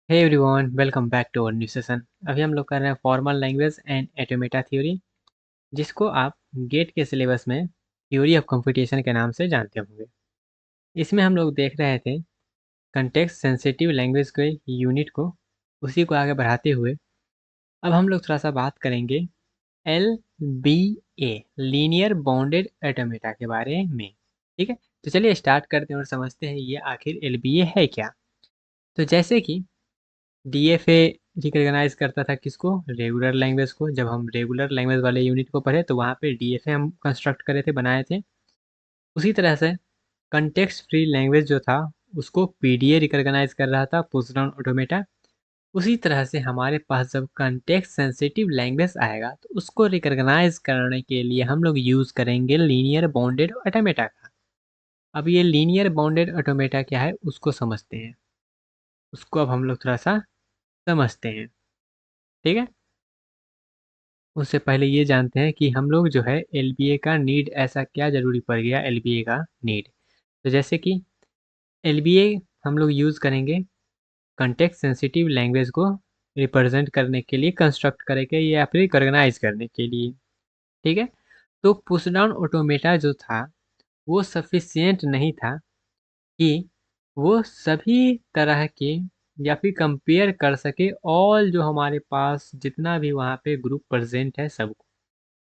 Hey everyone, welcome back to our new session. अभी हम लोग कर रहे हैं formal language and automata theory, जिसको आप गेट के सिलेबस में थ्योरी ऑफ कंप्यूटेशन के नाम से जानते होंगे। इसमें हम लोग देख रहे थे कंटेक्स्ट सेंसिटिव लैंग्वेज के यूनिट को, उसी को आगे बढ़ाते हुए अब हम लोग थोड़ा सा बात करेंगे L B A linear bounded automata के बारे में। ठीक है, तो चलिए स्टार्ट करते हैं और समझते हैं ये आखिर एल बी ए है क्या। तो जैसे कि डीएफए रिकॉग्नाइज करता था किसको, रेगुलर लैंग्वेज को। जब हम रेगुलर लैंग्वेज वाले यूनिट को पढ़े तो वहाँ पे डीएफए हम कंस्ट्रक्ट करे थे, बनाए थे। उसी तरह से कंटेक्स्ट फ्री लैंग्वेज जो था उसको पीडीए रिकॉग्नाइज कर रहा था, पुश डाउन ऑटोमेटा। उसी तरह से हमारे पास जब कंटेक्स्ट सेंसिटिव लैंग्वेज आएगा तो उसको रिकॉग्नाइज करने के लिए हम लोग यूज़ करेंगे लीनियर बाउंडेड ऑटोमेटा का। अब ये लीनियर बाउंडेड ऑटोमेटा क्या है उसको समझते हैं, उसको अब हम लोग थोड़ा सा समझते हैं। ठीक है, उससे पहले ये जानते हैं कि हम लोग जो है एलबीए का नीड, ऐसा क्या ज़रूरी पड़ गया एलबीए का नीड। तो जैसे कि एलबीए हम लोग यूज़ करेंगे कंटेक्स्ट सेंसिटिव लैंग्वेज को रिप्रेजेंट करने के लिए, कंस्ट्रक्ट करेंगे या फिर रिकॉग्नाइज करने के लिए। ठीक है, तो पुश डाउन ऑटोमेटा जो था वो सफिशियंट नहीं था कि वो सभी तरह के या फिर कंपेयर कर सके ऑल जो हमारे पास जितना भी वहाँ पे ग्रुप प्रेजेंट है सबको।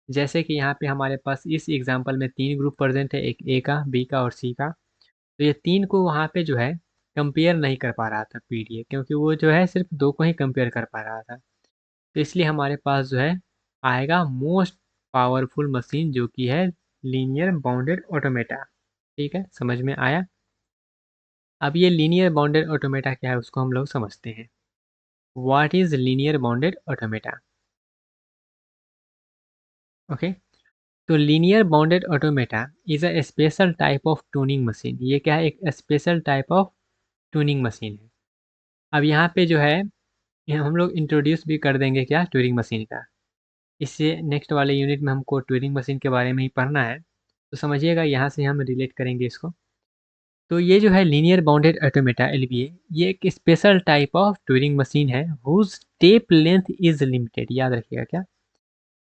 जैसे कि यहाँ पे हमारे पास इस एग्जांपल में 3 ग्रुप प्रेजेंट है, एक ए का, बी का और सी का। तो ये 3 को वहाँ पे जो है कंपेयर नहीं कर पा रहा था पीडीए, क्योंकि वो जो है सिर्फ 2 को ही कंपेयर कर पा रहा था। तो इसलिए हमारे पास जो है आएगा मोस्ट पावरफुल मशीन, जो कि है लीनियर बाउंडेड ऑटोमेटा। ठीक है, समझ में आया। अब ये लीनियर बाउंडेड ऑटोमेटा क्या है उसको हम लोग समझते हैं। What is linear bounded automata? Okay, तो linear bounded automata is a special type of Turing machine. ये क्या है, एक special type of Turing machine है। अब यहाँ पे जो है हम लोग इंट्रोड्यूस भी कर देंगे क्या, ट्यूरिंग मशीन का। इससे नेक्स्ट वाले यूनिट में हमको ट्यूरिंग मशीन के बारे में ही पढ़ना है, तो समझिएगा यहाँ से हम रिलेट करेंगे इसको। तो ये जो है लीनियर बाउंडेड ऑटोमेटा एलबीए, ये एक special type of Turing machine है whose tape length is limited. याद रखिएगा क्या,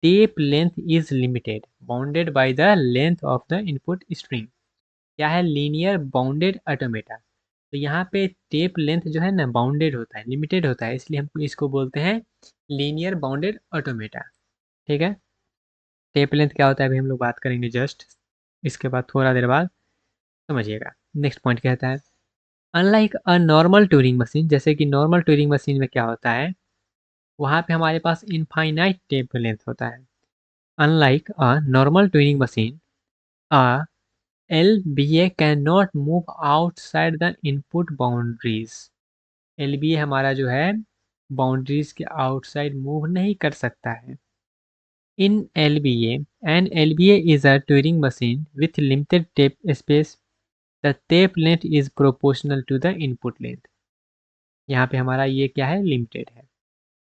tape length is limited bounded by the length of the input stream. क्या है, लीनियर बाउंडेड ऑटोमेटा। तो यहाँ पे टेप लेंथ जो है ना बाउंडेड होता है, लिमिटेड होता है, इसलिए हम इसको बोलते हैं लीनियर बाउंडेड ऑटोमेटा। ठीक है, टेप लेंथ क्या होता है अभी हम लोग बात करेंगे जस्ट इसके बाद, थोड़ा देर बाद समझिएगा। नेक्स्ट पॉइंट कहता है unlike a normal Turing machine. जैसे कि नॉर्मल ट्यूरिंग मशीन में क्या होता है, वहाँ पे हमारे पास इनफाइनाइट टेप लेंथ होता है। Unlike a normal Turing machine, a LBA cannot move outside the input boundaries। LBA हमारा जो है बाउंड्रीज के आउटसाइड मूव नहीं कर सकता है। In LBA, an LBA is a Turing machine with limited tape space. The tape length is proportional to the input length। यहाँ पे हमारा ये क्या है, लिमिटेड है।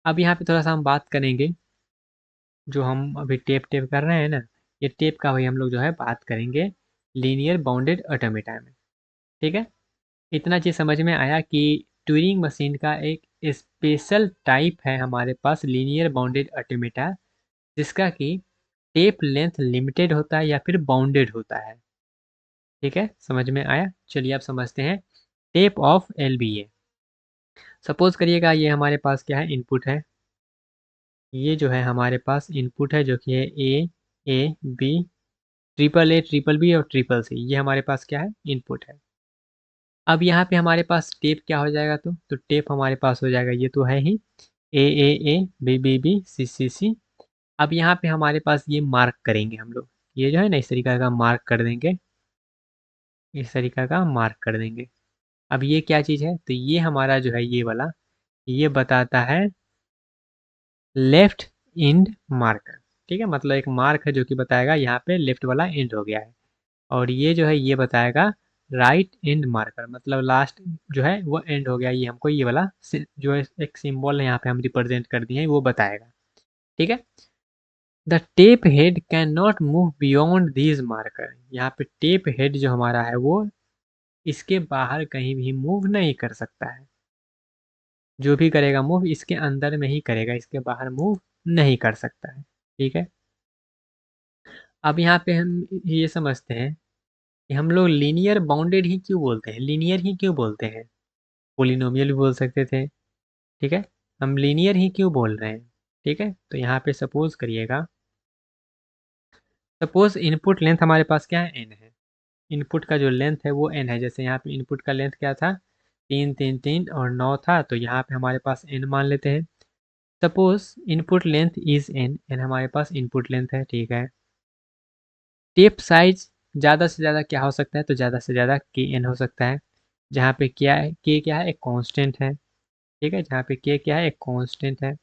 अब यहाँ पे थोड़ा सा हम बात करेंगे, जो हम अभी टेप टेप कर रहे हैं ना, ये टेप का भाई हम लोग जो है बात करेंगे लीनियर बाउंडेड ऑटोमेटा में। ठीक है, इतना चीज़ समझ में आया कि ट्यूरिंग मशीन का एक स्पेशल टाइप है हमारे पास लीनियर बाउंडेड ऑटोमेटा, जिसका कि टेप लेंथ लिमिटेड होता है या फिर बाउंडेड होता है। ठीक है, समझ में आया। चलिए अब समझते हैं टेप ऑफ एलबीए। सपोज करिएगा ये हमारे पास क्या है, इनपुट है। ये जो है हमारे पास इनपुट है जो कि है A B, triple A, triple B और ट्रिपल सी। ये हमारे पास क्या है, इनपुट है। अब यहाँ पे हमारे पास टेप क्या हो जाएगा, तो टेप हमारे पास हो जाएगा, ये तो है ही, A B B B C C C. अब यहाँ पे हमारे पास ये मार्क करेंगे हम लोग, ये जो है ना इस तरीका का मार्क कर देंगे, इस तरीका का मार्क कर देंगे। अब ये क्या चीज़ है, तो ये हमारा जो है ये वाला, ये बताता है लेफ्ट एंड मार्कर। ठीक है, मतलब एक मार्क है जो कि बताएगा यहाँ पे लेफ्ट वाला एंड हो गया है। और ये जो है ये बताएगा राइट एंड मार्कर, मतलब लास्ट जो है वो एंड हो गया। ये हमको ये वाला जो है एक सिंबल है यहाँ पे हम रिप्रेजेंट कर दिए हैं, वो बताएगा। ठीक है, the tape head can not move beyond these marker. यहाँ पे टेप हेड जो हमारा है वो इसके बाहर कहीं भी मूव नहीं कर सकता है। जो भी करेगा मूव इसके अंदर में ही करेगा, इसके बाहर मूव नहीं कर सकता है। ठीक है, अब यहाँ पे हम ये समझते हैं कि हम लोग लीनियर बाउंडेड ही क्यों बोलते हैं, लीनियर ही क्यों बोलते हैं, पोलिनोमियल भी बोल सकते थे। ठीक है, हम लीनियर ही क्यों बोल रहे हैं। ठीक है, तो यहाँ पे सपोज करिएगा, सपोज इनपुट लेंथ हमारे पास क्या है, एन है। इनपुट का जो लेंथ है वो एन है। जैसे यहाँ पे इनपुट का लेंथ क्या था, 3 3 3 और 9 था, तो यहाँ पे हमारे पास एन मान लेते हैं। Suppose input length is N, N हमारे पास इनपुट लेंथ है। ठीक है, टेप साइज ज़्यादा से ज़्यादा क्या हो सकता है, तो ज़्यादा से ज़्यादा के एन हो सकता है, जहाँ पे क्या है, के क्या है, एक कांस्टेंट है। ठीक है, जहाँ पे के क्या है, एक कांस्टेंट है।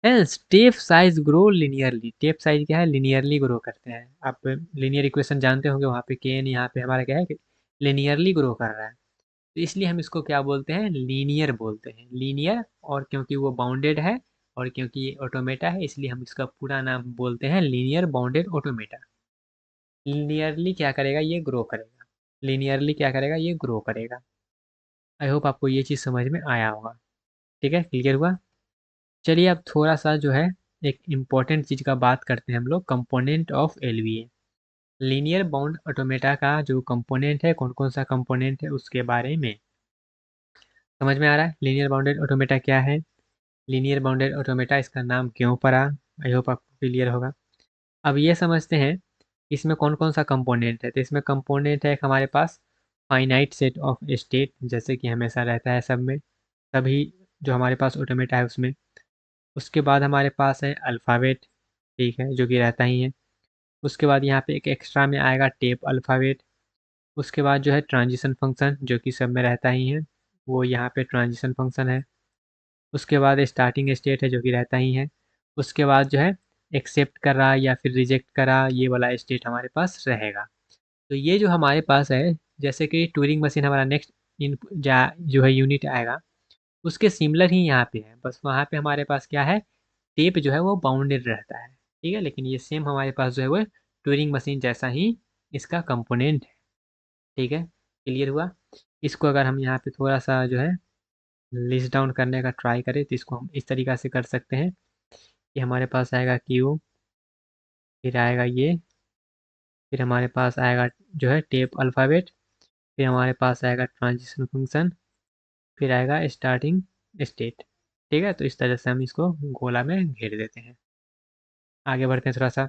Hence tape size grow linearly, tape size क्या है, लिनियरली ग्रो करते हैं। आप लिनियर इक्वेशन जानते होंगे, वहाँ पे के एन, यहाँ पे हमारा क्या है, लिनियरली ग्रो कर रहा है। तो इसलिए हम इसको क्या बोलते हैं, लीनियर बोलते हैं, लीनियर। और क्योंकि वो बाउंडेड है और क्योंकि ये ऑटोमेटा है, इसलिए हम इसका पूरा नाम बोलते हैं लीनियर बाउंडेड ऑटोमेटा। लीनियरली क्या करेगा, ये ग्रो करेगा, लीनियरली क्या करेगा, ये ग्रो करेगा। आई होप आपको ये चीज़ समझ में आया होगा। ठीक है, क्लियर हुआ। चलिए अब थोड़ा सा जो है एक इम्पॉर्टेंट चीज़ का बात करते हैं हम लोग, component of LBA. Linear bound automata का जो कंपोनेंट है, कौन कौन सा कंपोनेंट है उसके बारे में समझ में आ रहा है। लीनियर बाउंडेड ऑटोमेटा क्या है, लीनियर बाउंडेड ऑटोमेटा इसका नाम क्यों पड़ा, आई होप आपको क्लियर होगा। अब ये समझते हैं इसमें कौन कौन सा कंपोनेंट है। तो इसमें कंपोनेंट है एक हमारे पास फाइनाइट सेट ऑफ स्टेट, जैसे कि हमेशा रहता है सब में, सभी जो हमारे पास ऑटोमेटा है उसमें। उसके बाद हमारे पास है अल्फ़ाबेट, ठीक है, जो कि रहता ही है। उसके बाद यहाँ पे एक एक्स्ट्रा में आएगा टेप अल्फ़ाबेट। उसके बाद जो है ट्रांजिशन फंक्शन, जो कि सब में रहता ही है, वो यहाँ पे ट्रांजिशन फंक्शन है। उसके बाद स्टार्टिंग स्टेट है, जो कि रहता ही है। उसके बाद जो है एक्सेप्ट कर रहा या फिर रिजेक्ट करा, ये वाला स्टेट हमारे पास रहेगा। तो ये जो हमारे पास है, जैसे कि ट्यूरिंग मशीन हमारा नेक्स्ट इन जो है यूनिट आएगा, उसके सिमिलर ही यहाँ पे है, बस वहाँ पे हमारे पास क्या है, टेप जो है वो बाउंडेड रहता है। ठीक है, लेकिन ये सेम हमारे पास जो है वो ट्यूरिंग मशीन जैसा ही इसका कंपोनेंट है। ठीक है, क्लियर हुआ। इसको अगर हम यहाँ पे थोड़ा सा जो है लिस्ट डाउन करने का ट्राई करें, तो इसको हम इस तरीक़ा से कर सकते हैं कि हमारे पास आएगा क्यू, फिर आएगा ये, फिर हमारे पास आएगा जो है टेप अल्फ़ाबेट, फिर हमारे पास आएगा ट्रांजिशन फंक्शन, फिर आएगा स्टार्टिंग स्टेट। ठीक है, तो इस तरह से हम इसको गोला में घेर देते हैं। आगे बढ़ते हैं थोड़ा सा,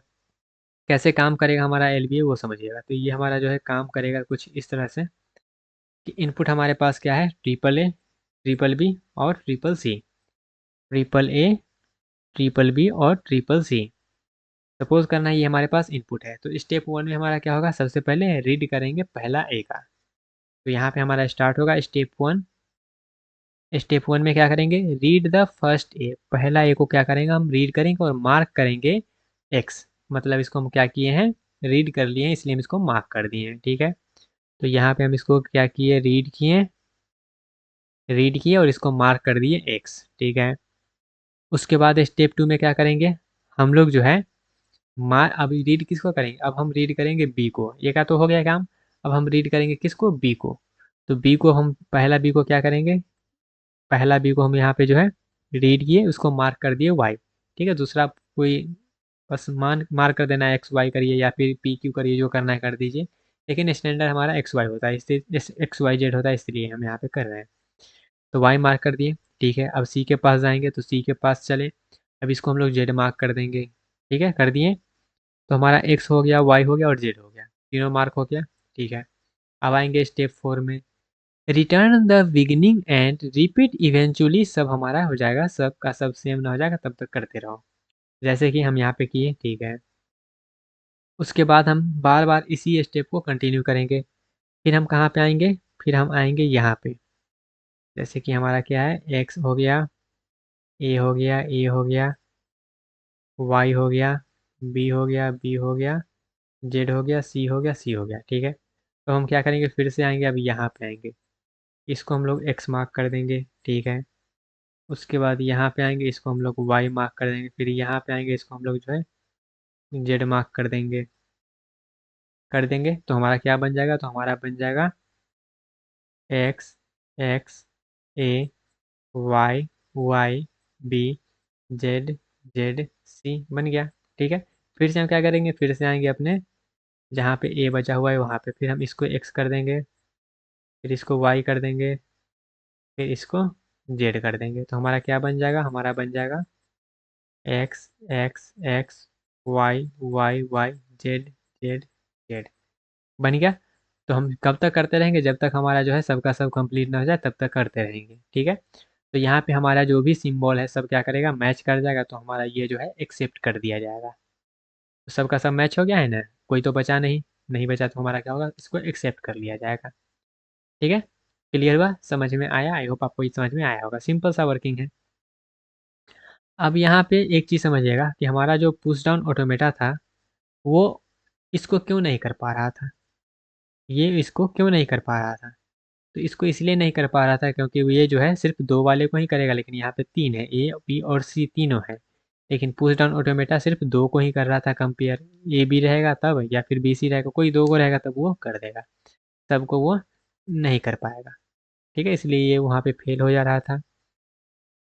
कैसे काम करेगा हमारा एलबीए वो समझिएगा। तो ये हमारा जो है काम करेगा कुछ इस तरह से कि इनपुट हमारे पास क्या है, ट्रिपल ए, ट्रिपल बी और triple C, triple A, triple B और ट्रिपल सी। सपोज करना ये हमारे पास इनपुट है, तो स्टेप वन में हमारा क्या होगा, सबसे पहले रीड करेंगे पहला ए का। तो यहाँ पे हमारा स्टार्ट होगा स्टेप वन। स्टेप वन में क्या करेंगे, रीड द फर्स्ट ए, पहला ए को क्या करेंगे, हम रीड करेंगे और मार्क करेंगे एक्स, मतलब इसको हम क्या किए हैं, रीड कर लिए हैं, इसलिए हम इसको मार्क कर दिए हैं। ठीक है, तो यहाँ पे हम इसको क्या किए, रीड किए और इसको मार्क कर दिए एक्स। ठीक है, उसके बाद स्टेप टू में क्या करेंगे, हम लोग जो है अभी रीड किसको करेंगे, अब हम रीड करेंगे बी को, ये क्या तो हो गया काम। अब हम रीड करेंगे किसको, बी को। तो बी को हम पहला बी को क्या करेंगे, पहला बी को हम यहाँ पे जो है रीड किए, उसको मार्क कर दिए वाई। ठीक है, दूसरा कोई बस मार्क कर देना है, एक्स वाई करिए या फिर पी क्यू करिए, जो करना है कर दीजिए, लेकिन स्टैंडर्ड हमारा एक्स वाई होता है, इसलिए एक्स वाई जेड होता है, इसलिए हम यहाँ पे कर रहे हैं। तो वाई मार्क कर दिए। ठीक है, अब सी के पास जाएंगे, तो सी के पास चले, अब इसको हम लोग जेड मार्क कर देंगे। ठीक है, कर दिए। तो हमारा एक्स हो गया, वाई हो गया और जेड हो गया, तीनों मार्क हो गया। ठीक है, अब आएंगे स्टेप फोर में, return the beginning and repeat eventually, सब हमारा हो जाएगा, सब का सब सेम ना हो जाएगा तब तक करते रहो, जैसे कि हम यहाँ पे किए। ठीक है, उसके बाद हम बार बार इसी स्टेप को कंटिन्यू करेंगे। फिर हम कहाँ पे आएंगे, फिर हम आएंगे यहाँ पे, जैसे कि हमारा क्या है, एक्स हो गया, ए हो गया, ए हो गया, वाई हो गया, बी हो गया, बी हो गया, जेड हो गया, सी हो गया, सी हो गया। ठीक है, तो हम क्या करेंगे, फिर से आएंगे, अब यहाँ पे आएंगे, इसको हम लोग एक्स मार्क कर देंगे। ठीक है, उसके बाद यहाँ पे आएंगे, इसको हम लोग वाई मार्क कर देंगे, फिर यहाँ पे आएंगे, इसको हम लोग जो है जेड मार्क कर देंगे। तो हमारा क्या बन जाएगा, तो हमारा बन जाएगा X, X, A, Y Y B Z Z C बन गया। ठीक है, फिर से हम क्या करेंगे, फिर से आएंगे अपने जहाँ पे ए बचा हुआ है वहाँ पे, फिर हम इसको एक्स कर देंगे, फिर इसको वाई कर देंगे, फिर इसको जेड कर देंगे। तो हमारा क्या बन जाएगा, हमारा बन जाएगा X X X Y Y Y Z Z Z बन गया। तो हम कब तक करते रहेंगे, जब तक हमारा जो है सबका सब कंप्लीट ना हो जाए तब तक करते रहेंगे। ठीक है, तो यहाँ पे हमारा जो भी सिंबल है सब क्या करेगा, मैच कर जाएगा, तो हमारा ये जो है एक्सेप्ट कर दिया जाएगा। तो सबका सब मैच हो गया है ना, कोई तो बचा नहीं, नहीं बचा तो हमारा क्या होगा, इसको एक्सेप्ट कर लिया जाएगा। ठीक है, क्लियर हुआ, समझ में आया, आई होप आपको ये समझ में आया होगा, सिंपल सा वर्किंग है। अब यहाँ पे एक चीज़ समझिएगा कि हमारा जो पुश डाउन ऑटोमेटा था वो इसको क्यों नहीं कर पा रहा था, ये इसको क्यों नहीं कर पा रहा था। तो इसको इसलिए नहीं कर पा रहा था क्योंकि ये जो है सिर्फ 2 वाले को ही करेगा, लेकिन यहाँ पे 3 है, ए बी और सी तीनों है। लेकिन पुश डाउन ऑटोमेटा सिर्फ 2 को ही कर रहा था कंपेयर, ए बी रहेगा तब या फिर बी सी रहेगा, कोई 2 को रहेगा तब वो कर देगा, सबको वो नहीं कर पाएगा। ठीक है, इसलिए ये वहाँ पे फेल हो जा रहा था।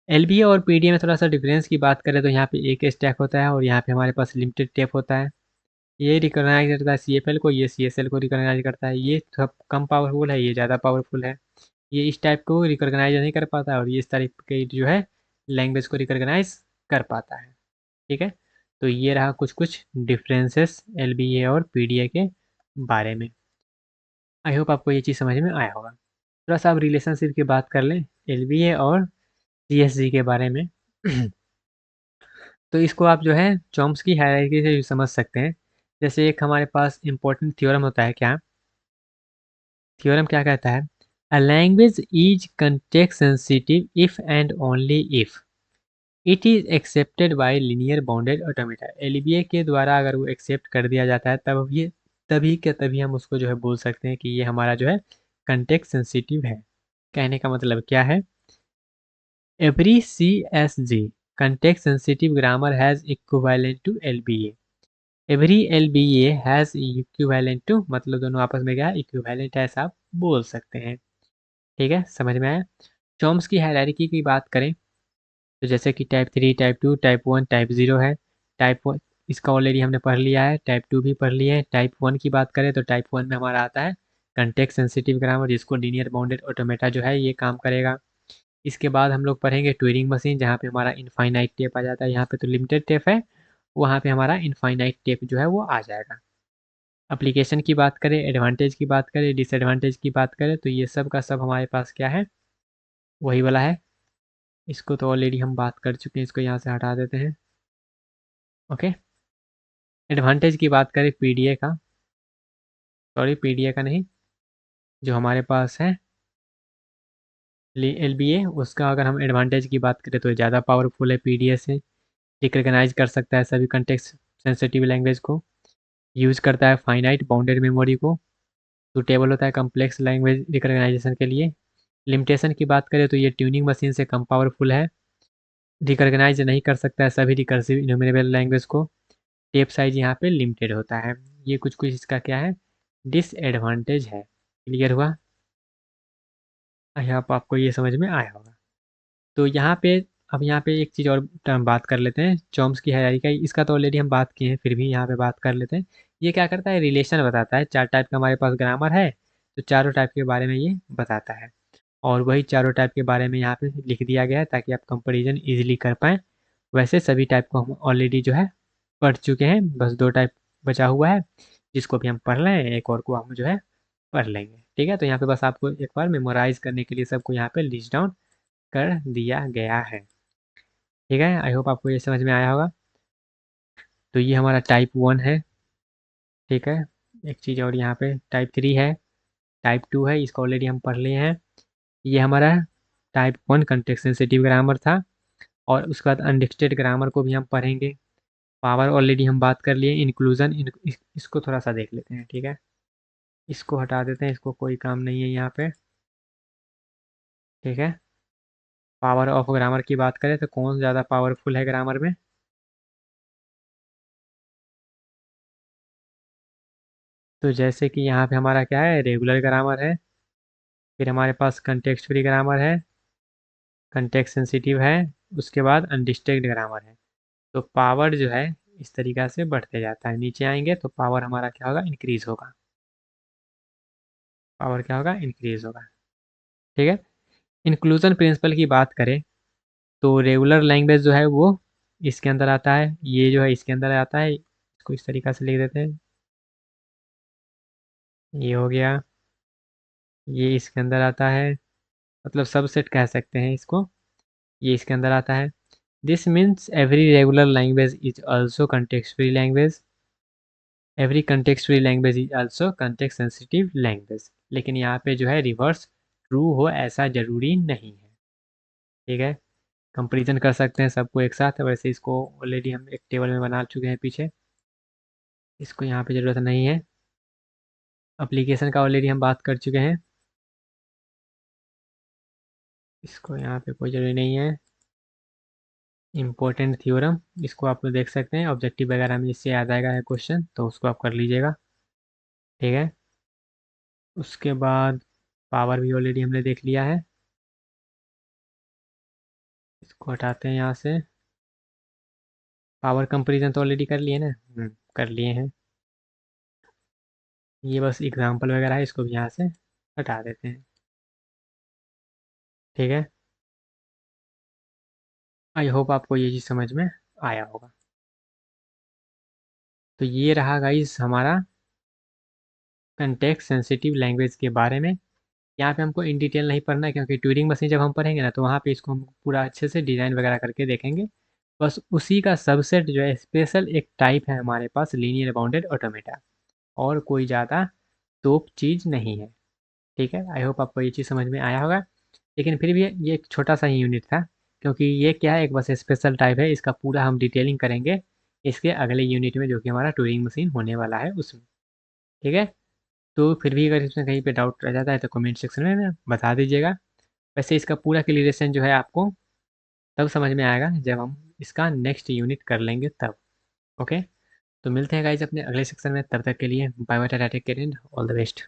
एलबीए और पीडीए में थोड़ा सा डिफरेंस की बात करें तो यहाँ पे एक स्टैक होता है और यहाँ पे हमारे पास लिमिटेड टेप होता है। ये रिकॉग्नाइज करता है सीएफएल को, ये सीएसएल को रिकॉग्नाइज करता है। ये सब कम पावरफुल है, ये ज़्यादा पावरफुल है। ये इस टाइप को रिकॉग्नाइज नहीं कर पाता और ये इस टाइप के जो है लैंग्वेज को रिकॉग्नाइज कर पाता है। ठीक है, तो ये रहा कुछ कुछ डिफरेंसेस एलबीए और पीडीए के बारे में। आई होप आपको ये चीज़ समझ में आया होगा। थोड़ा सा आप रिलेशनशिप की बात कर लें एलबीए और सीएसजी के बारे में। तो इसको आप जो है चॉम्स्की हायरार्की से समझ सकते हैं। जैसे एक हमारे पास इंपॉर्टेंट थ्योरम होता है, क्या थ्योरम क्या कहता है, a language is context sensitive if and only if it is accepted by linear bounded automata. LBA के द्वारा अगर वो एक्सेप्ट कर दिया जाता है तब ये तभी के तभी हम उसको जो है बोल सकते हैं कि ये हमारा जो है कंटेक्स्ट सेंसिटिव है। कहने का मतलब क्या है, every C S G context sensitive grammar has equivalent to LBA, every LBA has equivalent to, मतलब दोनों आपस में क्या है, इक्विवेलेंट है, ऐसा आप बोल सकते हैं। ठीक है, समझ में आया। चॉम्स्की की हायरार्की की बात करें तो जैसे कि टाइप 3 टाइप 2 टाइप 1 टाइप 0 है। टाइप 1 इसका ऑलरेडी हमने पढ़ लिया है, टाइप 2 भी पढ़ लिया है। टाइप 1 की बात करें तो टाइप 1 में हमारा आता है कंटेक्स्ट सेंसिटिव ग्रामर, जिसको लीनियर बाउंडेड ऑटोमेटा जो है ये काम करेगा। इसके बाद हम लोग पढ़ेंगे ट्यूरिंग मशीन, जहाँ पे हमारा इनफाइनाइट टेप आ जाता है। यहाँ पे तो लिमिटेड टेप है, वहाँ पे हमारा इनफाइनाइट टेप जो है वो आ जाएगा। एप्लीकेशन की बात करें, एडवांटेज की बात करें, डिसएडवांटेज की बात करें, तो ये सब का सब हमारे पास क्या है, वही वाला है। इसको तो ऑलरेडी हम बात कर चुके हैं, इसको यहाँ से हटा देते हैं। ओके, एडवांटेज की बात करें पीडीए का, सॉरी पीडीए का नहीं, जो हमारे पास है एलबीए, उसका अगर हम एडवांटेज की बात करें तो ज़्यादा पावरफुल है पीडीए से। रिकग्नाइज कर सकता है सभी कंटेक्स्ट सेंसिटिव लैंग्वेज को, यूज़ करता है फाइनाइट बाउंडेड मेमोरी को, सूटेबल होता है कम्प्लेक्स लैंग्वेज रिकग्नाइजेशन के लिए। लिमिटेशन की बात करें तो ये ट्यूनिंग मशीन से कम पावरफुल है, रिकग्नाइज नहीं कर सकता है सभी रिकर्सिव इन्यूमरेबल लैंग्वेज को। टेप साइज यहाँ पे लिमिटेड होता है। ये कुछ कुछ इसका क्या है, डिसएडवांटेज है। क्लियर हुआ, यहाँ पर आपको ये समझ में आया होगा। तो यहाँ पे अब यहाँ पे एक चीज़ और टर्म बात कर लेते हैं, चॉम्स की हायरार्की का, इसका तो ऑलरेडी हम बात किए हैं, फिर भी यहाँ पे बात कर लेते हैं। ये क्या करता है, रिलेशन बताता है। 4 टाइप का हमारे पास ग्रामर है, तो चारों टाइप के बारे में ये बताता है, और वही चारों टाइप के बारे में यहाँ पे लिख दिया गया है ताकि आप कंपेरिजन ईजिली कर पाएँ। वैसे सभी टाइप को हम ऑलरेडी जो है पढ़ चुके हैं, बस 2 टाइप बचा हुआ है, जिसको भी हम पढ़ लें, एक और को हम जो है पढ़ लेंगे। ठीक है, तो यहाँ पे बस आपको एक बार मेमोराइज़ करने के लिए सबको यहाँ पे लिस्ट डाउन कर दिया गया है। ठीक है, आई होप आपको ये समझ में आया होगा। तो ये हमारा टाइप 1 है। ठीक है, एक चीज़ और यहाँ पे टाइप 3 है, टाइप 2 है, इसको ऑलरेडी हम पढ़ लिए हैं। ये हमारा टाइप 1 कंटेक्स्ट सेंसिटिव ग्रामर था, और उसके बाद अनडिक्टेड ग्रामर को भी हम पढ़ेंगे। पावर ऑलरेडी हम बात कर लिए। इंक्लूजन इसको थोड़ा सा देख लेते हैं। ठीक है, इसको हटा देते हैं, इसको कोई काम नहीं है यहाँ पे। ठीक है, पावर ऑफ ग्रामर की बात करें तो कौन ज़्यादा पावरफुल है ग्रामर में, तो जैसे कि यहाँ पे हमारा क्या है, रेगुलर ग्रामर है, फिर हमारे पास कंटेक्स्ट फ्री ग्रामर है, कंटेक्स्ट सेंसिटिव है, उसके बाद अनडिस्ट्रैक्ट ग्रामर है। तो पावर जो है इस तरीक़ा से बढ़ते जाता है, नीचे आएँगे तो पावर हमारा क्या होगा, इंक्रीज़ होगा। पावर क्या होगा, इंक्रीज़ होगा। ठीक है? इंक्लूज़न प्रिंसिपल की बात करें तो रेगुलर लैंग्वेज जो है वो इसके अंदर आता है, ये जो है इसके अंदर आता है, इसको इस तरीक़ा से लिख देते हैं। ये हो गया, ये इसके अंदर आता है, मतलब सबसेट कह सकते हैं इसको, ये इसके अंदर आता है। This means every regular language is also context free language, every context free language is also context sensitive language. लेकिन यहाँ पे जो है रिवर्स ट्रू हो ऐसा ज़रूरी नहीं है। ठीक है, कंपेरिजन कर सकते हैं सबको एक साथ, वैसे इसको ऑलरेडी हम एक टेबल में बना चुके हैं पीछे, इसको यहाँ पे ज़रूरत नहीं है। एप्लीकेशन का ऑलरेडी हम बात कर चुके हैं, इसको यहाँ पे कोई ज़रूरी नहीं है। इम्पोर्टेंट थ्योरम, इसको आप लोग देख सकते हैं, ऑब्जेक्टिव वगैरह में इससे याद आएगा है क्वेश्चन, तो उसको आप कर लीजिएगा। ठीक है, उसके बाद पावर भी ऑलरेडी हमने देख लिया है, इसको हटाते हैं यहाँ से। पावर कंपैरिजन तो ऑलरेडी कर लिए ना, कर लिए हैं। ये बस एग्जांपल वगैरह है, इसको भी यहाँ से हटा देते हैं। ठीक है, आई होप आपको ये चीज़ समझ में आया होगा। तो ये रहा गाइस हमारा कंटेक्स्ट सेंसिटिव लैंग्वेज के बारे में। यहाँ पे हमको इन डिटेल नहीं पढ़ना है, क्योंकि ट्यूरिंग मशीन जब हम पढ़ेंगे ना तो वहाँ पे इसको हम पूरा अच्छे से डिज़ाइन वगैरह करके देखेंगे। बस उसी का सबसेट जो है स्पेशल एक टाइप है हमारे पास, लीनियर बाउंडेड ऑटोमेटा, और कोई ज़्यादा तोप चीज़ नहीं है। ठीक है, आई होप आपको ये चीज़ समझ में आया होगा। लेकिन फिर भी ये एक छोटा सा ही यूनिट था, क्योंकि ये क्या है, एक बस स्पेशल टाइप है, इसका पूरा हम डिटेलिंग करेंगे इसके अगले यूनिट में, जो कि हमारा ट्यूरिंग मशीन होने वाला है उसमें। ठीक है, तो फिर भी अगर इसमें कहीं पे डाउट रह जाता है तो कमेंट सेक्शन में ना बता दीजिएगा। वैसे इसका पूरा क्लियरेशन जो है आपको तब समझ में आएगा जब हम इसका नेक्स्ट यूनिट कर लेंगे तब। ओके, तो मिलते हैं गाइज अपने अगले सेक्शन में, तब तक के लिए bye bye, tata, take care and all the best.